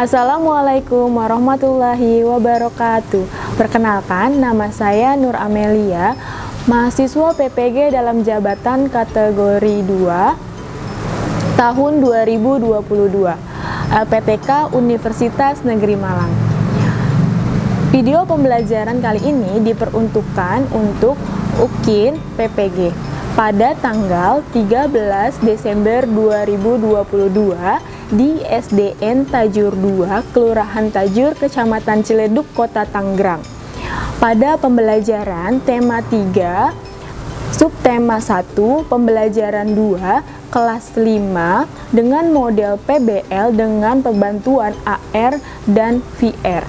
Assalamualaikum warahmatullahi wabarakatuh. Perkenalkan, nama saya Nur Amelia, mahasiswa PPG dalam jabatan kategori 2 tahun 2022, LPTK Universitas Negeri Malang. Video pembelajaran kali ini diperuntukkan untuk UKIN PPG pada tanggal 13 Desember 2022 di SDN Tajur 2, Kelurahan Tajur, Kecamatan Ciledug, Kota Tangerang. Pada pembelajaran tema 3, subtema 1, pembelajaran 2, kelas 5 dengan model PBL dengan pembantuan AR dan VR.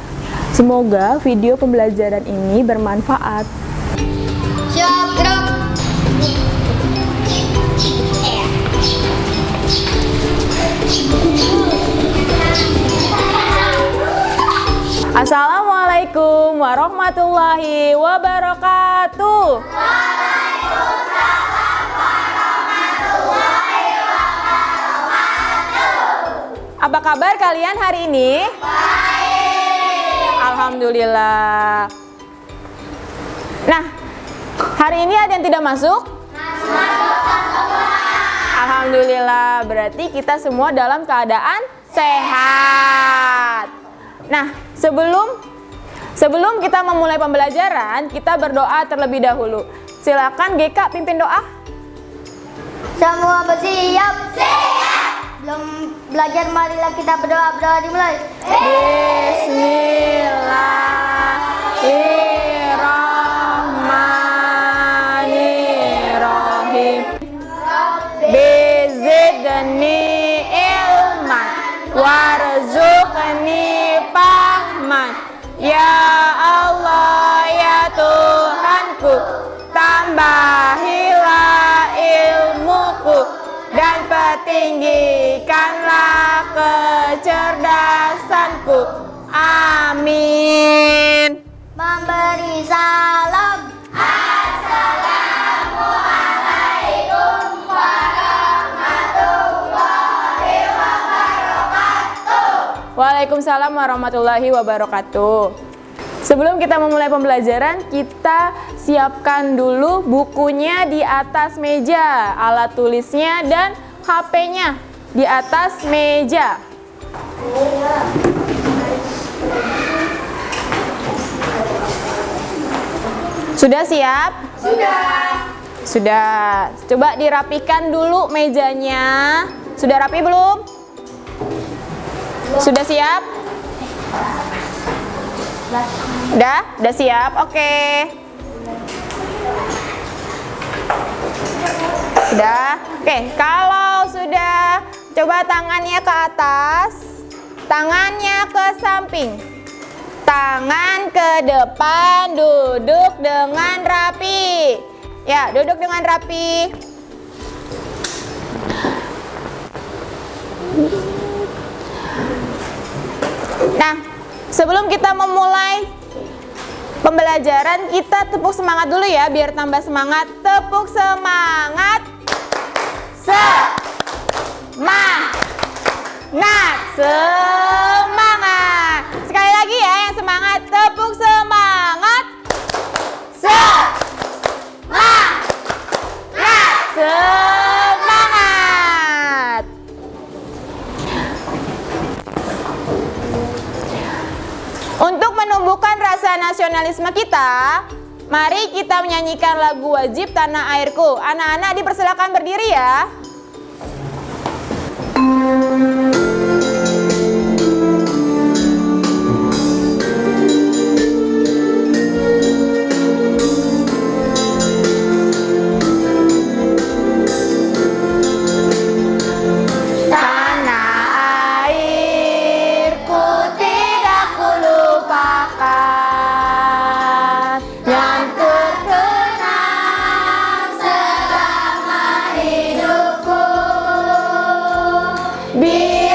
Semoga video pembelajaran ini bermanfaat. Siap, gerak. Assalamualaikum warahmatullahi wabarakatuh. Waalaikumsalam warahmatullahi wabarakatuh. Apa kabar kalian hari ini? Baik. Alhamdulillah. Nah, hari ini ada yang tidak masuk? Masuk semua. Alhamdulillah, berarti kita semua dalam keadaan sehat. Nah, sebelum kita memulai pembelajaran, kita berdoa terlebih dahulu. Silakan GK pimpin doa. Semua bersiap. Siap. Belum belajar, marilah kita berdoa. Berdoa dimulai. Bismillahirrahmanirrahim. Bizidni ilman warzuqni fahman. Ya Allah, ya Tuhanku, tambahilah ilmuku dan pertinggikanlah kecerdasanku. Amin. Memberi salam. Assalamualaikum warahmatullahi wabarakatuh. Waalaikumsalam warahmatullahi wabarakatuh. Sebelum kita memulai pembelajaran, kita siapkan dulu bukunya di atas meja, alat tulisnya dan HP-nya di atas meja. Sudah siap? Sudah. Coba dirapikan dulu mejanya. Sudah rapi belum? Sudah siap? Udah siap? Oke. Sudah? Oke, kalau sudah, coba tangannya ke atas, tangannya ke samping, tangan ke depan, duduk dengan rapi. Ya, duduk dengan rapi. Nah, sebelum kita memulai pembelajaran, kita tepuk semangat dulu ya, biar tambah semangat. Tepuk semangat. Semangat. Sekali lagi ya, yang semangat. Tepuk semangat. Semangat. Untuk menumbuhkan rasa nasionalisme kita, mari kita menyanyikan lagu wajib Tanah Airku. Anak-anak dipersilakan berdiri ya. Be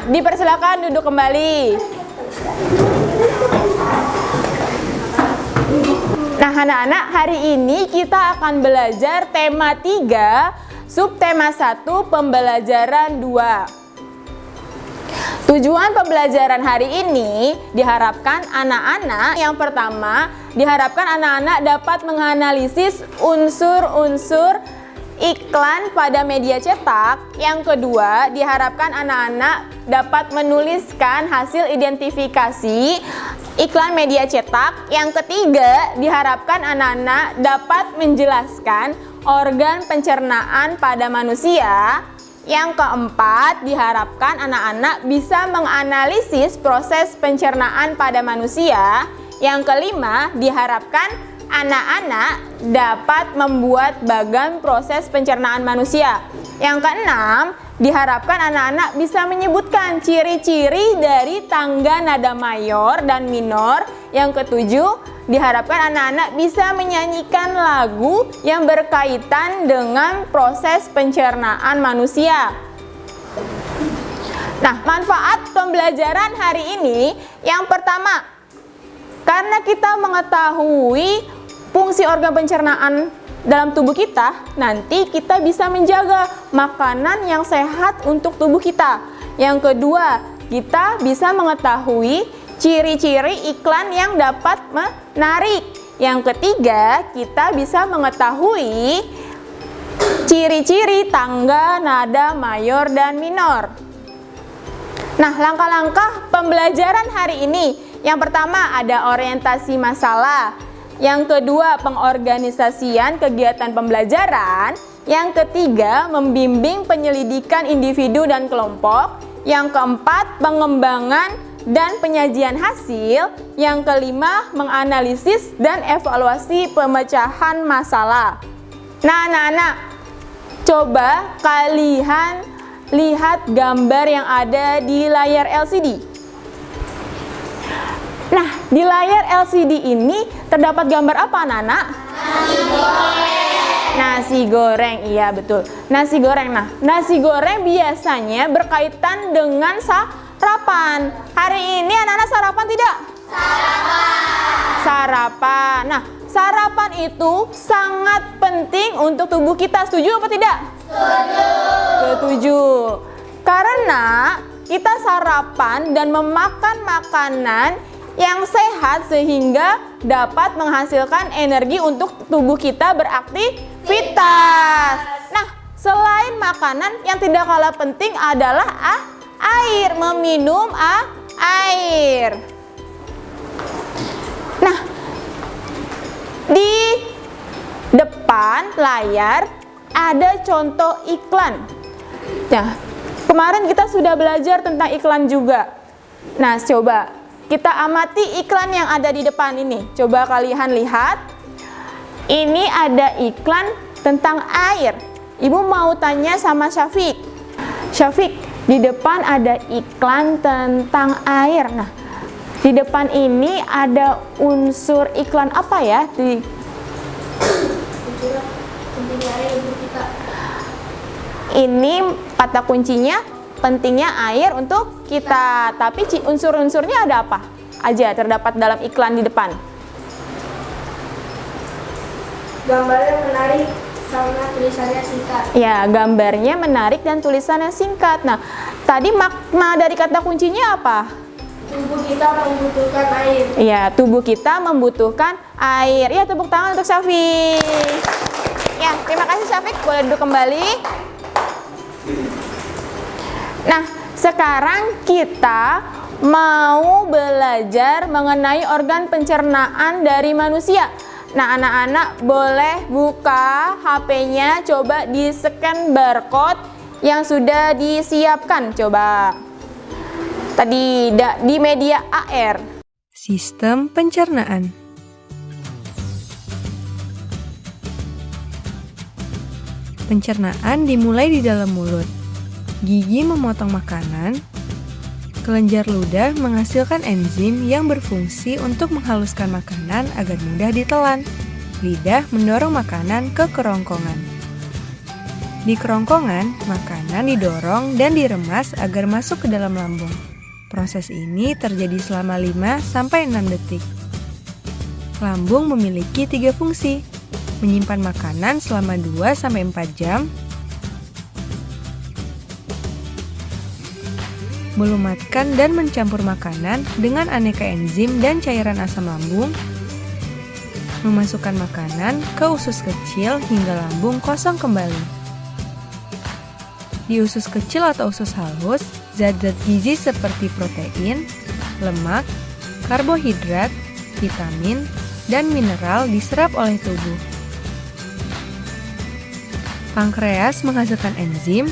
dipersilakan duduk kembali. Nah, anak-anak, hari ini kita akan belajar tema 3, subtema 1, pembelajaran 2. Tujuan pembelajaran hari ini diharapkan anak-anak, yang pertama, diharapkan anak-anak dapat menganalisis unsur-unsur iklan pada media cetak. Yang kedua, diharapkan anak-anak dapat menuliskan hasil identifikasi iklan media cetak. Yang ketiga, diharapkan anak-anak dapat menjelaskan organ pencernaan pada manusia. Yang keempat, diharapkan anak-anak bisa menganalisis proses pencernaan pada manusia. Yang kelima, diharapkan anak-anak dapat membuat bagan proses pencernaan manusia. Yang keenam, diharapkan anak-anak bisa menyebutkan ciri-ciri dari tangga nada mayor dan minor. Yang ketujuh, diharapkan anak-anak bisa menyanyikan lagu yang berkaitan dengan proses pencernaan manusia. Nah, manfaat pembelajaran hari ini yang pertama, karena kita mengetahui fungsi organ pencernaan dalam tubuh kita, nanti kita bisa menjaga makanan yang sehat untuk tubuh kita. Yang kedua, kita bisa mengetahui ciri-ciri iklan yang dapat menarik. Yang ketiga, kita bisa mengetahui ciri-ciri tangga nada mayor dan minor. Nah, langkah-langkah pembelajaran hari ini. Yang pertama, ada orientasi masalah. Yang kedua, pengorganisasian kegiatan pembelajaran. Yang ketiga, membimbing penyelidikan individu dan kelompok. Yang keempat, pengembangan dan penyajian hasil. Yang kelima, menganalisis dan evaluasi pemecahan masalah. Nah, anak-anak, coba kalian lihat gambar yang ada di layar LCD. Nah, di layar LCD ini terdapat gambar apa, anak-anak? Nasi goreng. Nasi goreng, iya betul. Nasi goreng. Nah, nasi goreng biasanya berkaitan dengan sarapan. Hari ini anak-anak sarapan tidak? Sarapan. Nah, sarapan itu sangat penting untuk tubuh kita. Setuju apa tidak? Setuju. Karena kita sarapan dan memakan makanan yang sehat sehingga dapat menghasilkan energi untuk tubuh kita beraktivitas. Nah, selain makanan, yang tidak kalah penting adalah air, meminum air. Nah, di depan layar ada contoh iklan. Nah, kemarin kita sudah belajar tentang iklan juga. Nah, coba kita amati iklan yang ada di depan ini. Coba kalian lihat. Ini ada iklan tentang air. Ibu mau tanya sama Syafiq. Syafiq, di depan ada iklan tentang air. Nah, di depan ini ada unsur iklan apa ya? Ini kata kuncinya, pentingnya air untuk kita. Tapi unsur-unsurnya ada apa aja terdapat dalam iklan di depan? Gambarnya menarik sama tulisannya singkat. Ya, gambarnya menarik dan tulisannya singkat. Nah, tadi makna dari kata kuncinya apa? Tubuh kita membutuhkan air. Ya, tubuh kita membutuhkan air. Ya, tepuk tangan untuk Syafiq. Ya, terima kasih Syafiq. Boleh duduk kembali. Nah, sekarang kita mau belajar mengenai organ pencernaan dari manusia. Nah, anak-anak boleh buka HP-nya, coba di-scan barcode yang sudah disiapkan. Coba. Tadi di media AR. Sistem pencernaan. Pencernaan dimulai di dalam mulut. Gigi memotong makanan. Kelenjar ludah menghasilkan enzim yang berfungsi untuk menghaluskan makanan agar mudah ditelan. Lidah mendorong makanan ke kerongkongan. Di kerongkongan, makanan didorong dan diremas agar masuk ke dalam lambung. Proses ini terjadi selama 5-6 detik. Lambung memiliki 3 fungsi: menyimpan makanan selama 2-4 jam, melumatkan dan mencampur makanan dengan aneka enzim dan cairan asam lambung, memasukkan makanan ke usus kecil hingga lambung kosong kembali. Di usus kecil atau usus halus, zat-zat gizi seperti protein, lemak, karbohidrat, vitamin, dan mineral diserap oleh tubuh. Pankreas menghasilkan enzim,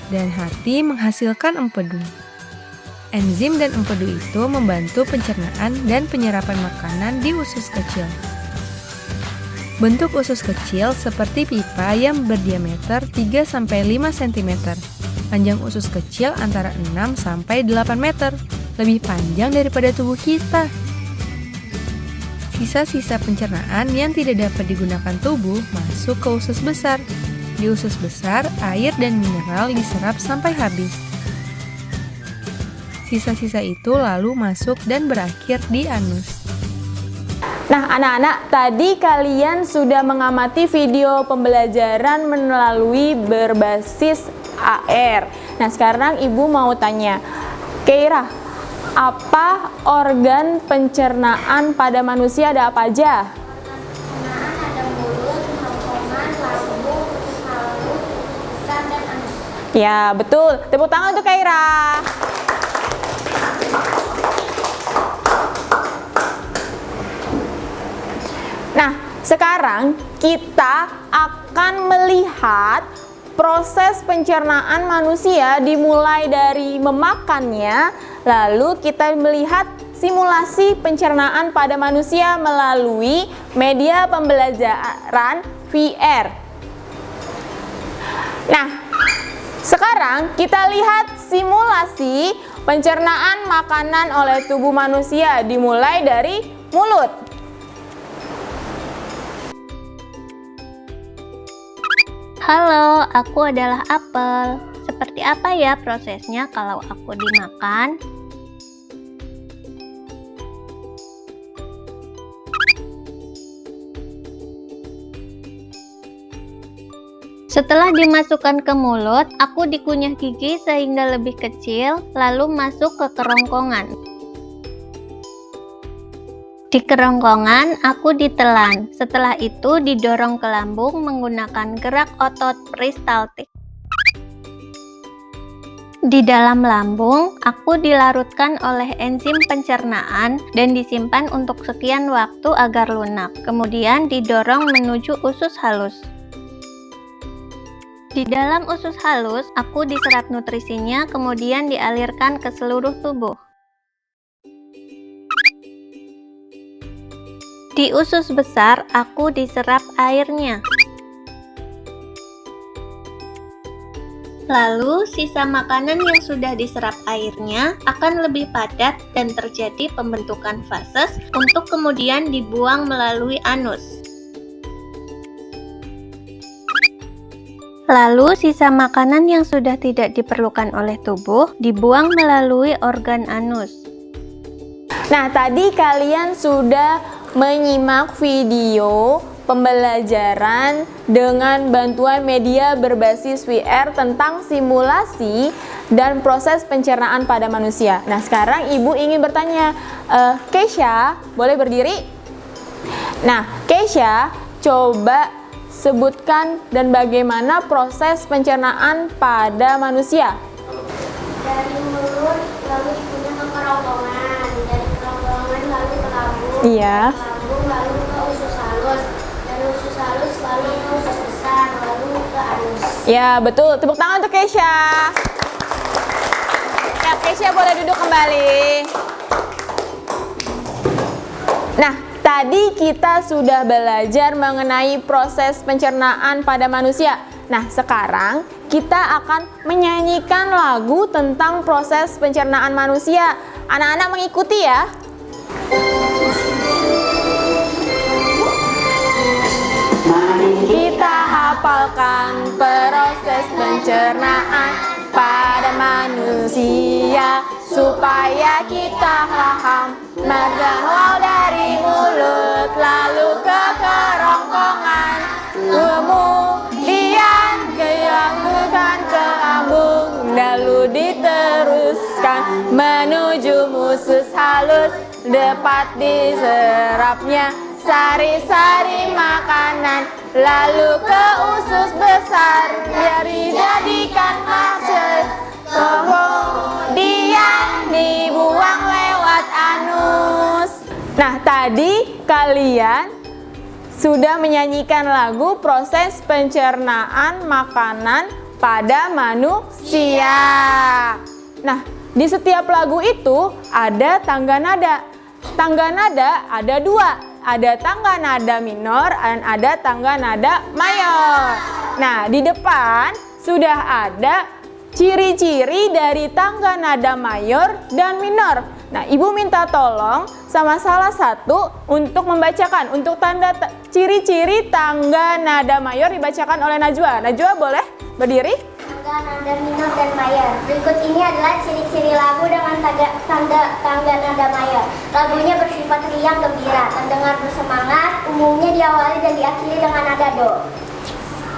dan hati menghasilkan empedu. Enzim dan empedu itu membantu pencernaan dan penyerapan makanan di usus kecil. Bentuk usus kecil seperti pipa yang berdiameter 3-5 cm. Panjang usus kecil antara 6-8 meter, lebih panjang daripada tubuh kita. Sisa-sisa pencernaan yang tidak dapat digunakan tubuh masuk ke usus besar. Di usus besar, air dan mineral diserap sampai habis. Sisa-sisa itu lalu masuk dan berakhir di anus. Nah, anak-anak, tadi kalian sudah mengamati video pembelajaran melalui berbasis AR. Nah, sekarang Ibu mau tanya, Keira, apa organ pencernaan pada manusia, ada apa aja? Pencernaan ada mulut, kerongkongan, lambung, usus halus, lisan, dan anus. Ya, betul. Tepuk tangan untuk Keira. Nah, sekarang kita akan melihat proses pencernaan manusia dimulai dari memakannya, lalu kita melihat simulasi pencernaan pada manusia melalui media pembelajaran VR. Nah, sekarang kita lihat simulasi pencernaan makanan oleh tubuh manusia dimulai dari mulut. Halo, aku adalah apel. Seperti apa ya prosesnya kalau aku dimakan? Setelah dimasukkan ke mulut, aku dikunyah gigi sehingga lebih kecil, lalu masuk ke kerongkongan. Di kerongkongan, aku ditelan. Setelah itu didorong ke lambung menggunakan gerak otot peristaltik. Di dalam lambung, aku dilarutkan oleh enzim pencernaan dan disimpan untuk sekian waktu agar lunak. Kemudian didorong menuju usus halus. Di dalam usus halus, aku diserap nutrisinya, kemudian dialirkan ke seluruh tubuh. Di usus besar, aku diserap airnya. Lalu, sisa makanan yang sudah diserap airnya akan lebih padat dan terjadi pembentukan fases untuk kemudian dibuang melalui anus. Lalu, sisa makanan yang sudah tidak diperlukan oleh tubuh dibuang melalui organ anus. Nah, tadi kalian sudah menyimak video pembelajaran dengan bantuan media berbasis VR tentang simulasi dan proses pencernaan pada manusia. Nah, sekarang Ibu ingin bertanya, Keisha, boleh berdiri? Nah, Keisha, coba sebutkan dan bagaimana proses pencernaan pada manusia. Dari mulut lalu dikunyah ke kerongkongan, dari kerongkongan lalu ke lambung, Iya. lambung lalu ke usus halus, dari usus halus lalu ke usus besar, lalu ke anus. Ya, betul. Tepuk tangan untuk Keisha. Ya, Keisha boleh duduk kembali. Nah, tadi kita sudah belajar mengenai proses pencernaan pada manusia. Nah, sekarang kita akan menyanyikan lagu tentang proses pencernaan manusia. Anak-anak mengikuti ya. Mari kita hafal menghafalkan proses pencernaan pada manusia supaya kita paham makan wow dari mulut lalu ke kerongkongan, kemudian dilakukan ke lambung lalu diteruskan menuju usus halus, dapat diserapnya sari-sari makanan lalu ke usus besar biar dijadikan maksud, kemudian dibuang lewat anus. Nah, tadi kalian sudah menyanyikan lagu proses pencernaan makanan pada manusia. Nah, di setiap lagu itu ada tangga nada. Tangga nada ada dua, ada tangga nada minor dan ada tangga nada mayor. Nah, di depan sudah ada ciri-ciri dari tangga nada mayor dan minor. Nah, Ibu minta tolong sama salah satu untuk membacakan, untuk tanda ciri-ciri tangga nada mayor dibacakan oleh Najwa. Najwa boleh berdiri? Tangga nada minor dan mayor. Berikut ini adalah ciri-ciri lagu dengan tangga nada mayor. Lagunya bersifat riang gembira, terdengar bersemangat, umumnya diawali dan diakhiri dengan nada do.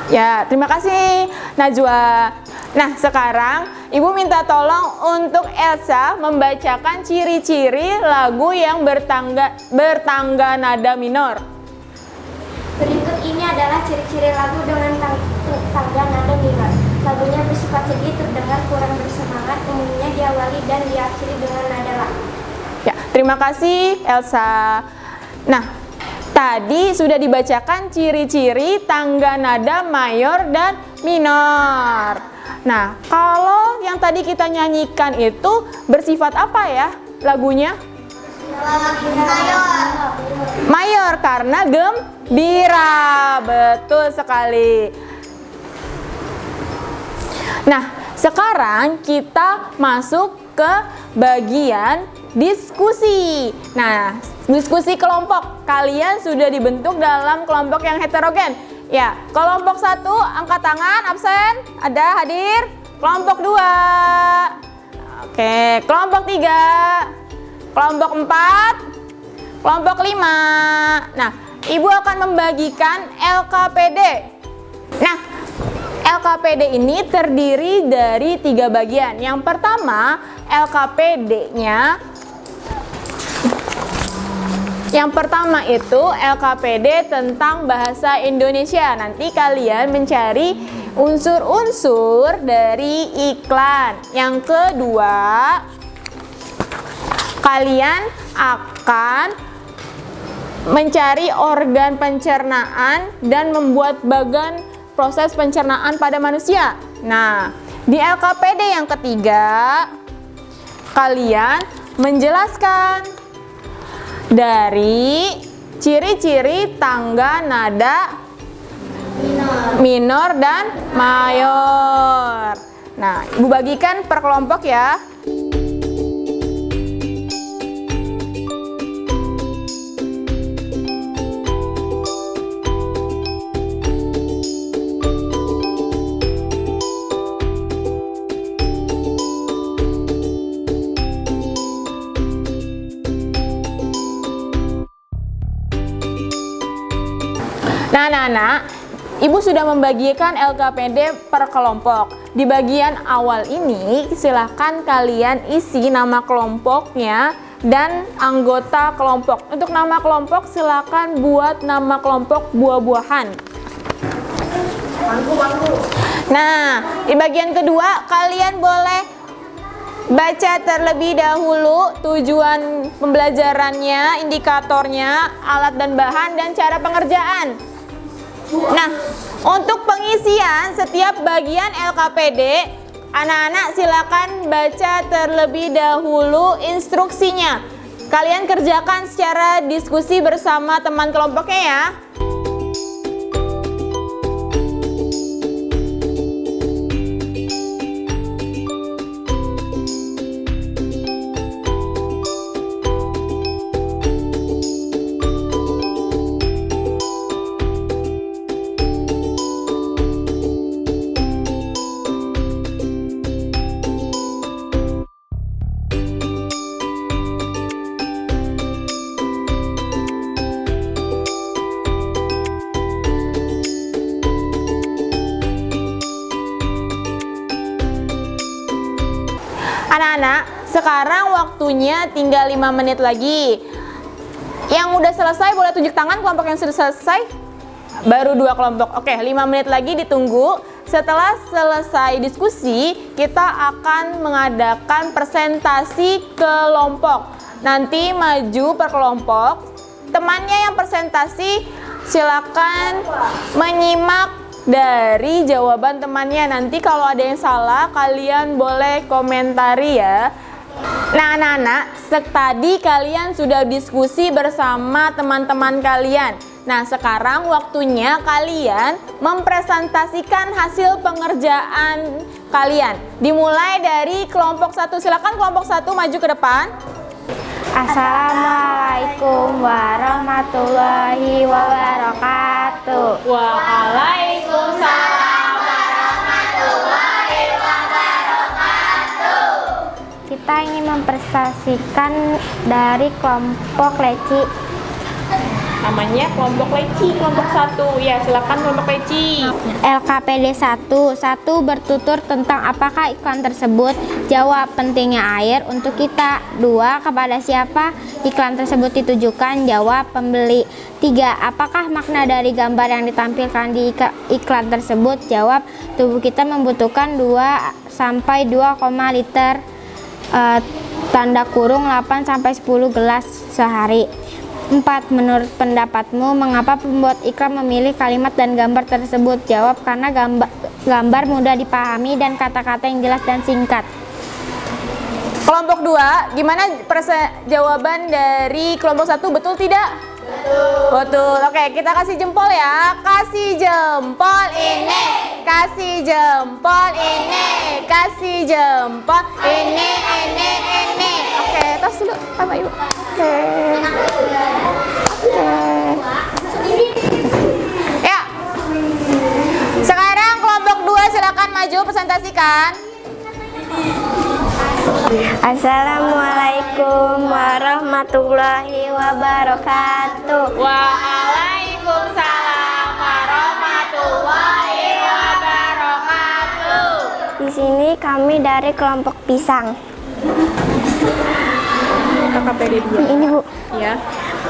Ya, terima kasih Najwa. Nah, sekarang Ibu minta tolong untuk Elsa membacakan ciri-ciri lagu yang bertangga nada minor. Berikut ini adalah ciri-ciri lagu dengan tangga nada minor. Lagunya bersifat sedih, terdengar kurang bersemangat, umumnya diawali dan diakhiri dengan nada la. Ya, terima kasih Elsa. Nah, tadi sudah dibacakan ciri-ciri tangga nada mayor dan minor. Nah, kalau yang tadi kita nyanyikan itu bersifat apa ya lagunya? Mayor karena gembira. Betul sekali. Nah, sekarang kita masuk ke bagian diskusi. Nah, diskusi kelompok. Kalian sudah dibentuk dalam kelompok yang heterogen. Ya, kelompok 1 angkat tangan, absen, ada hadir. Kelompok 2. Oke, kelompok 3. Kelompok 4. Kelompok 5. Nah, Ibu akan membagikan LKPD. Nah, LKPD ini terdiri dari 3 bagian. Yang pertama, LKPD-nya. Yang pertama itu LKPD tentang bahasa Indonesia. Nanti kalian mencari unsur-unsur dari iklan. Yang kedua, kalian akan mencari organ pencernaan dan membuat bagan proses pencernaan pada manusia. Nah, di LKPD yang ketiga, kalian menjelaskan dari ciri-ciri tangga nada minor dan mayor. Nah, Ibu bagikan per kelompok ya. Nah, Ibu sudah membagikan LKPD per kelompok. Di bagian awal ini, silakan kalian isi nama kelompoknya dan anggota kelompok. Untuk nama kelompok, silakan buat nama kelompok buah-buahan. Nah, di bagian kedua, kalian boleh baca terlebih dahulu tujuan pembelajarannya, indikatornya, alat dan bahan, dan cara pengerjaan. Nah, untuk pengisian setiap bagian LKPD, anak-anak silakan baca terlebih dahulu instruksinya. Kalian kerjakan secara diskusi bersama teman kelompoknya ya. Anak-anak, sekarang waktunya tinggal 5 menit lagi. Yang udah selesai boleh tunjuk tangan, kelompok yang sudah selesai. Baru 2 kelompok. Oke, 5 menit lagi ditunggu. Setelah selesai diskusi, kita akan mengadakan presentasi kelompok. Nanti maju per kelompok. Temannya yang presentasi silakan menyimak dari jawaban temannya. Nanti kalau ada yang salah, kalian boleh komentari ya. Nah, anak-anak, tadi kalian sudah diskusi bersama teman-teman kalian. Nah, sekarang waktunya kalian mempresentasikan hasil pengerjaan kalian. Dimulai dari kelompok 1. Silakan kelompok 1 maju ke depan. Assalamualaikum warahmatullahi wabarakatuh. Waalaikumsalam warahmatullahi wabarakatuh. Kita ingin mempresentasikan dari kelompok leci. Namanya kelompok leci, kelompok 1. Ya, silakan kelompok leci. LKPD 1 bertutur tentang apakah iklan tersebut. Jawab, pentingnya air untuk kita. 2, kepada siapa iklan tersebut ditujukan. Jawab, pembeli. 3, apakah makna dari gambar yang ditampilkan di iklan tersebut. Jawab, tubuh kita membutuhkan 2-2,5 liter tanda kurung 8-10 gelas sehari. 4, menurut pendapatmu, mengapa pembuat iklan memilih kalimat dan gambar tersebut? Jawab, karena gambar mudah dipahami dan kata-kata yang jelas dan singkat. Kelompok 2, gimana jawaban dari kelompok 1, betul tidak? Betul. Oke, kita kasih jempol ya. Kasih jempol ini. Kasih jempol ini. Kasih jempol ini. Oke, tos dulu sama ibu. Oke. Ya. Sekarang kelompok 2 silakan maju presentasikan. Assalamualaikum warahmatullahi wabarakatuh. Waalaikumsalam warahmatullahi wabarakatuh. Di sini kami dari kelompok pisang. KKPD 2. Ini Bu, Ya.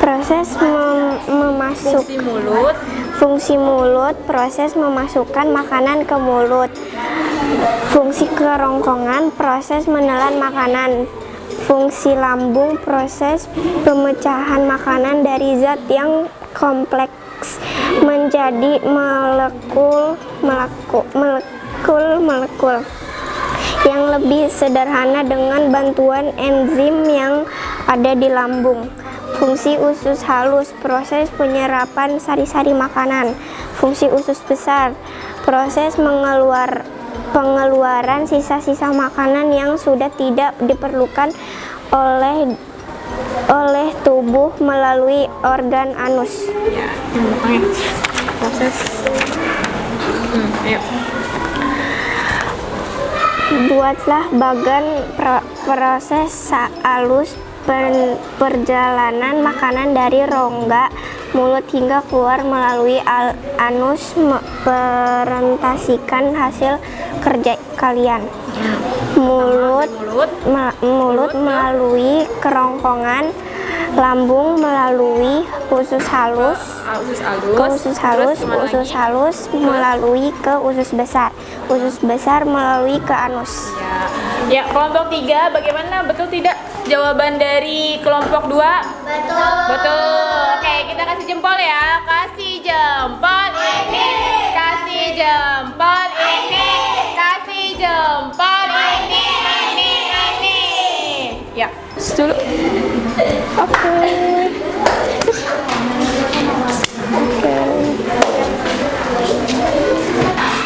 proses memasuk fungsi mulut, proses memasukkan makanan ke mulut. Fungsi kerongkongan, proses menelan makanan. Fungsi lambung, proses pemecahan makanan dari zat yang kompleks menjadi molekul yang lebih sederhana dengan bantuan enzim yang ada di lambung. Fungsi usus halus, proses penyerapan sari-sari makanan. Fungsi usus besar, proses pengeluaran sisa-sisa makanan yang sudah tidak diperlukan oleh tubuh melalui organ anus. Ya, proses. Ayo. Buatlah bagan proses halus perjalanan makanan dari rongga mulut hingga keluar melalui anus. Presentasikan hasil kerja kalian. Mulut melalui kerongkongan, lambung melalui usus halus, usus halus melalui ke usus besar melalui ke anus. Ya, kelompok 3 bagaimana? Betul tidak jawaban dari kelompok 2? Betul. Betul. Oke, kita kasih jempol ya. Kasih jempol ini. Kasih jempol ini. Kasih jempol ini. Ya, dulu. Oke.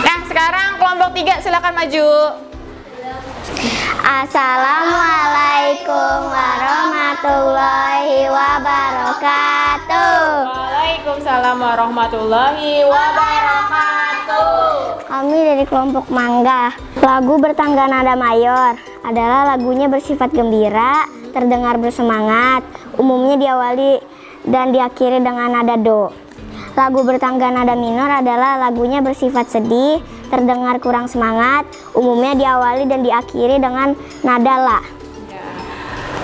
Nah, sekarang kelompok 3 silakan maju. Assalamualaikum warahmatullahi wabarakatuh. Waalaikumsalam warahmatullahi wabarakatuh. Kami dari kelompok Mangga. Lagu Bertangga Nada Mayor adalah lagunya bersifat gembira, terdengar bersemangat, umumnya diawali dan diakhiri dengan nada do. Lagu Bertangga Nada Minor adalah lagunya bersifat sedih, terdengar kurang semangat, umumnya diawali dan diakhiri dengan nada la.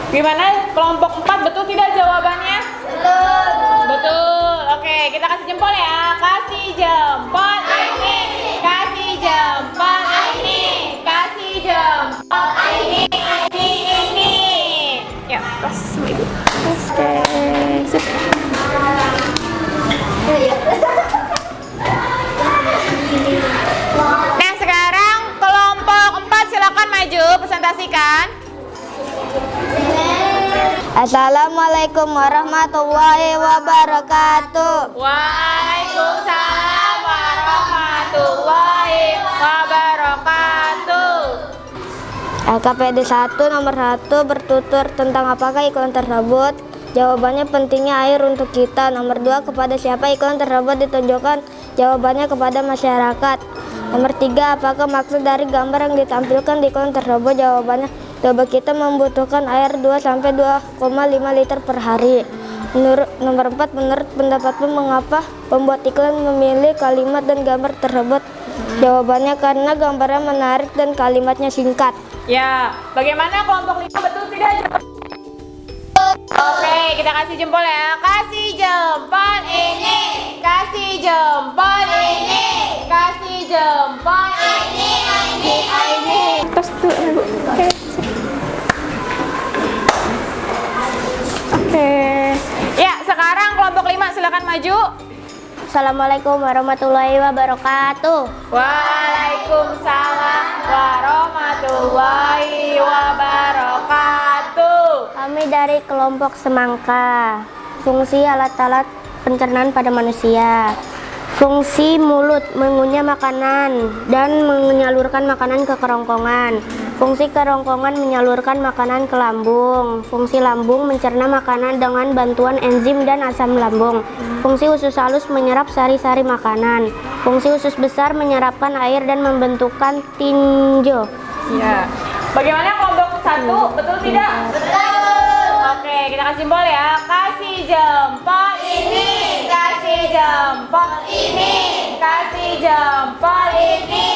Gimana kelompok 4, betul tidak jawabannya? Betul. Betul. Oke, kita kasih jempol ya. Kasih jempol ini. Kasih jempol ini. Kasih jempol ini. Ini. Ya, pas sama ibu. Oke, sip. Nah, sekarang kelompok 4 silakan maju presentasikan. Assalamualaikum warahmatullahi wabarakatuh. Waalaikumsalam warahmatullahi wabarakatuh. LKPD 1 nomor 1 bertutur tentang apakah iklan tersebut? Jawabannya pentingnya air untuk kita. Nomor 2, kepada siapa iklan tersebut ditunjukkan? Jawabannya kepada masyarakat. Nomor 3, apakah maksud dari gambar yang ditampilkan di iklan tersebut? Jawabannya tubuh kita membutuhkan air 2-2,5 liter per hari. Nomor 4, menurut pendapatmu mengapa pembuat iklan memilih kalimat dan gambar tersebut? Jawabannya karena gambarnya menarik dan kalimatnya singkat. Ya, bagaimana kelompok 5 betul tidak? Oke, kita kasih jempol ya. Kasih jempol ini. Kasih jempol ini. Kasih jempol ini. Ini. Terus tuh, Ibu. Oke. Oke. Ya, sekarang kelompok 5 silakan maju. Assalamualaikum warahmatullahi wabarakatuh. Waalaikumsalam warahmatullahi wabarakatuh. Kami dari kelompok semangka. Fungsi alat-alat pencernaan pada manusia. Fungsi mulut mengunyah makanan dan menyalurkan makanan ke kerongkongan. Fungsi kerongkongan menyalurkan makanan ke lambung. Fungsi lambung mencerna makanan dengan bantuan enzim dan asam lambung. Fungsi usus halus menyerap sari-sari makanan. Fungsi usus besar menyerapkan air dan membentukkan tinjo. Ya. Bagaimana kelompok 1? Betul tidak? Betul. Oke, kita kasih jempol ya. Kasih jempol ini. Kasih jempol ini. Kasih jempol ini.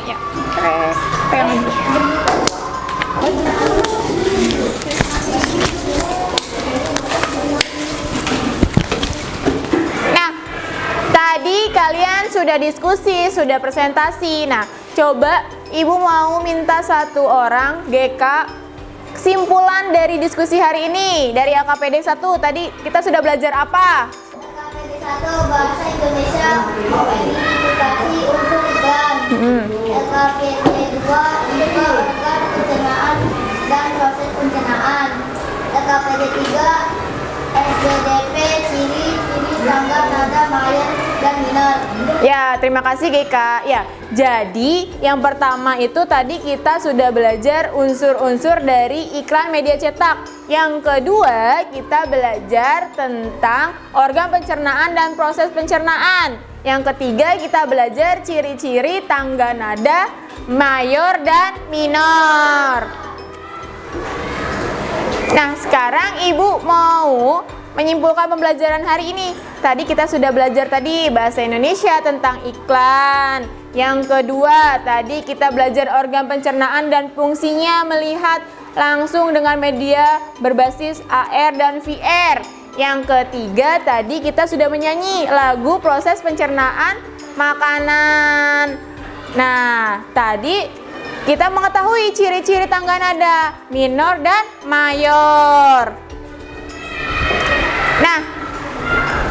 Ya. Keren. Nah, tadi kalian sudah diskusi, sudah presentasi. Nah, coba Ibu mau minta satu orang GK kesimpulan dari diskusi hari ini. Dari LKPD 1 tadi kita sudah belajar apa? LKPD 1 Bahasa Indonesia mengidentifikasi unsur iklan. LKPD 2 IPA organ pencernaan dan proses pencernaan. LKPD 3 SBDP ciri-ciri tanggap nada mayor dan minor. Ya, terima kasih GK. Ya, jadi yang pertama itu tadi kita sudah belajar unsur-unsur dari iklan media cetak. Yang kedua, kita belajar tentang organ pencernaan dan proses pencernaan. Yang ketiga, kita belajar ciri-ciri tangga nada mayor dan minor. Nah, sekarang Ibu mau menyimpulkan pembelajaran hari ini. Tadi kita sudah belajar tadi bahasa Indonesia tentang iklan. Yang kedua, tadi kita belajar organ pencernaan dan fungsinya melihat langsung dengan media berbasis AR dan VR. Yang ketiga, tadi kita sudah menyanyi lagu proses pencernaan makanan. Nah, tadi kita mengetahui ciri-ciri tangga nada minor dan mayor. Nah,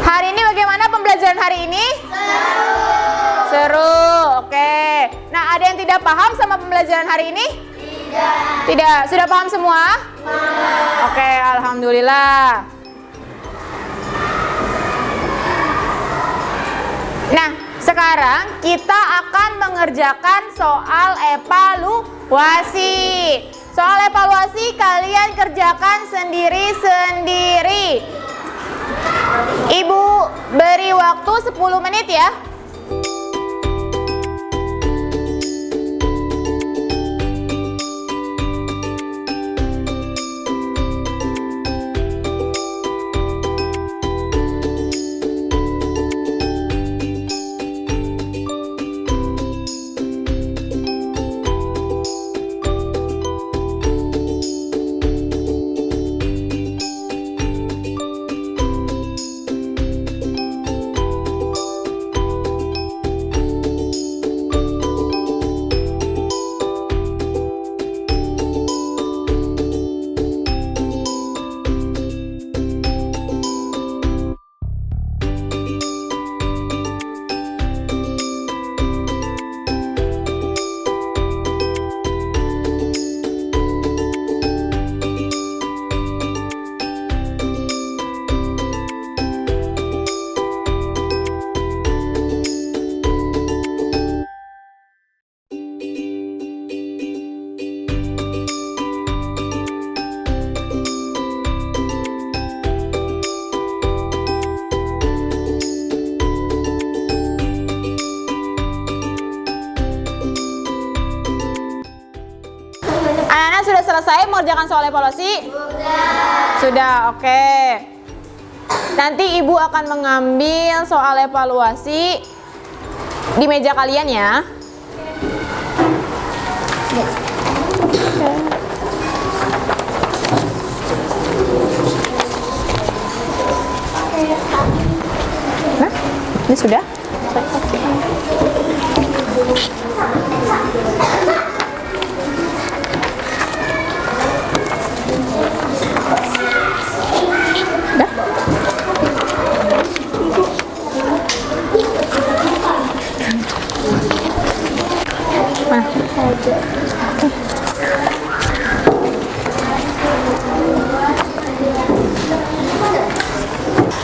hari ini bagaimana pembelajaran hari ini? Seru, oke. Nah, ada yang tidak paham sama pembelajaran hari ini? Tidak. Sudah paham semua? Oke, alhamdulillah. Nah, sekarang kita akan mengerjakan soal evaluasi. Soal evaluasi kalian kerjakan sendiri-sendiri. Ibu beri waktu 10 menit ya. sudah selesai mengerjakan soal evaluasi? Sudah, oke. Nanti Ibu akan mengambil soal evaluasi di meja kalian ya. Nah, ini sudah.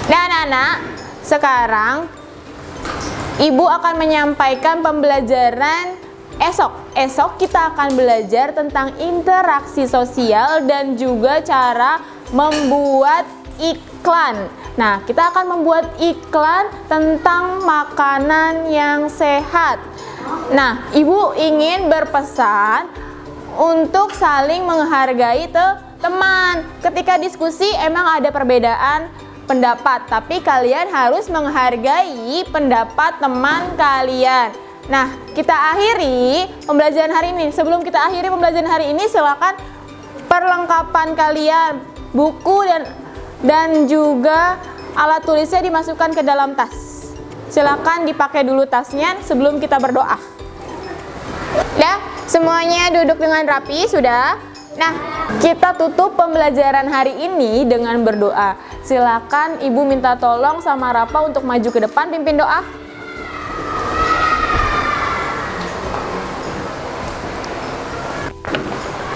Dan anak, sekarang Ibu akan menyampaikan pembelajaran esok. Esok kita akan belajar tentang interaksi sosial dan juga cara membuat iklan. Nah, kita akan membuat iklan tentang makanan yang sehat. Nah, Ibu ingin berpesan untuk saling menghargai teman. Ketika diskusi emang ada perbedaan pendapat, tapi kalian harus menghargai pendapat teman kalian. Nah, kita akhiri pembelajaran hari ini. Sebelum kita akhiri pembelajaran hari ini, silakan perlengkapan kalian, buku dan juga alat tulisnya dimasukkan ke dalam tas. Silakan dipakai dulu tasnya sebelum kita berdoa. Ya, semuanya duduk dengan rapi, sudah? Nah, kita tutup pembelajaran hari ini dengan berdoa. Silakan Ibu minta tolong sama Rafa untuk maju ke depan pimpin doa.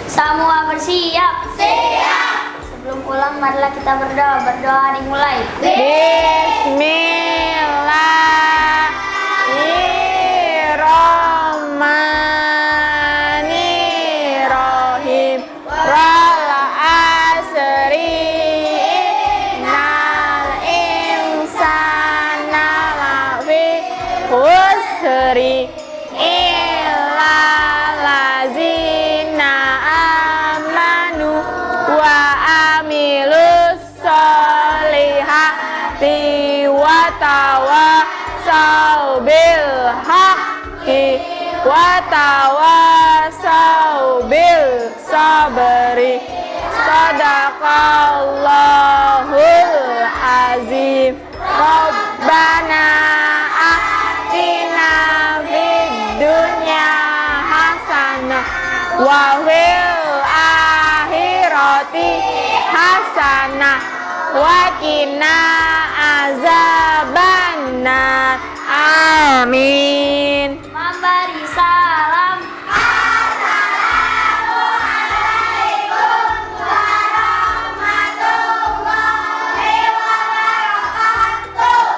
Semua bersiap. Siap. Sebelum pulang marilah kita berdoa. Berdoa dimulai. Bismillahirrahmanirrahim. Wal asri innal insana lafi khusri illa lazina amanu wa amilus solihati wa tawasau bil haqqi wa tawasau bil sabri. Sadaqallahul azim. Rabbana atina fid dunya hasanah wa fil akhirati hasanah wa qina azabannar. Amin. Memberi salam.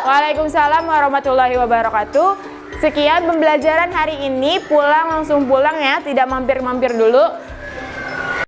Waalaikumsalam warahmatullahi wabarakatuh. Sekian pembelajaran hari ini. Pulang langsung pulang ya, tidak mampir-mampir dulu.